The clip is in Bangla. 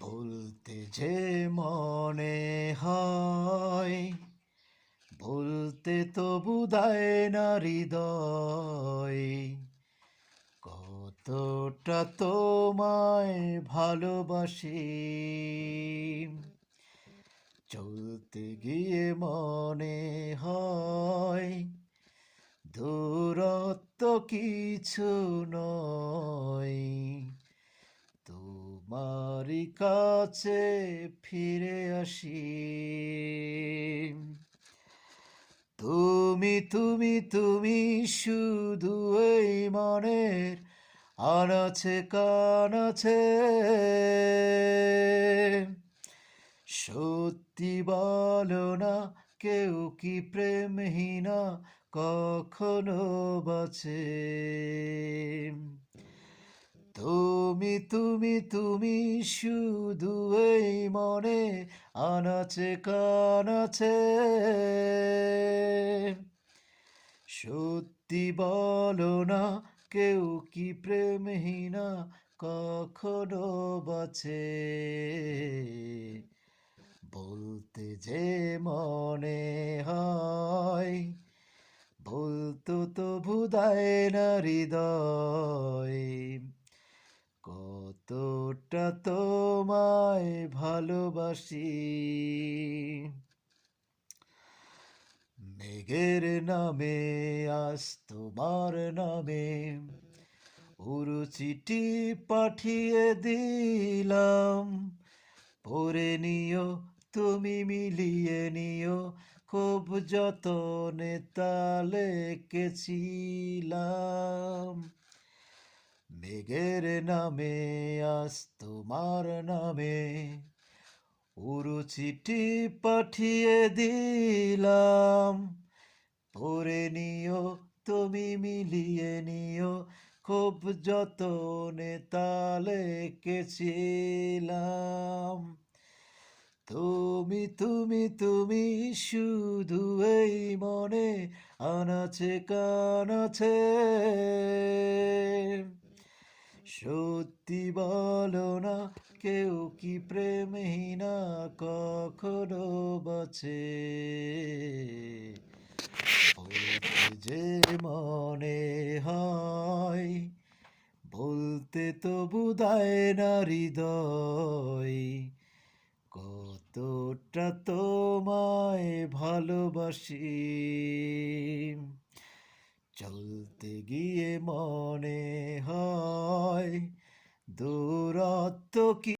বলতে যে মনে হয়, বলতে তো বুঝায় না হৃদয়, কতটা তোমায় ভালোবাসি। চলতে গিয়ে মনে হয় দূরত্ব কিছু নয়, তোমারই কাছে ফিরে আসি। তুমি তুমি তুমি শুধু এই মনের আনাচে কানাচে, সত্যি বলো না, কেউ কি প্রেমহীনা কখনো বাঁচে? তুমি তুমি তুমি শুধু এই মনে আনাচে কানাচে, সত্যি বলো না, কেউ কি প্রেমহীনা কখনো বাঁচে? বলতে যে মনে হয়, বলতো তো বুঝায় না হৃদয়, কতটা তোমায় ভালোবাসি। মেঘের নামে আজ তোমার নামে উড়ু চিঠি পাঠিয়ে দিলাম, পড়ে নিও তুমি মিলিয়ে নিও, খুব যতনে তা লিখেছিলাম। মেঘের নামে আজ তোমার নামে উড়ু চিঠি পাঠিয়ে দিলাম, পড়ে নিও তুমি মিলিয়ে নিও, খুব যতনে তা লিখেছিলাম। তুমি তুমি তুমি শুধু এই মনে আনাচে কানাচে, সত্যি বলো না, কেউ কি প্রেমহীনা কখনো বাঁচে? বলতে যে মনে হয়, বলতে তো বুঝায় না হৃদয়, কতটা তোমায় ভালোবাসি। চলতে গিয়ে মনে হয় দূরত্ব কি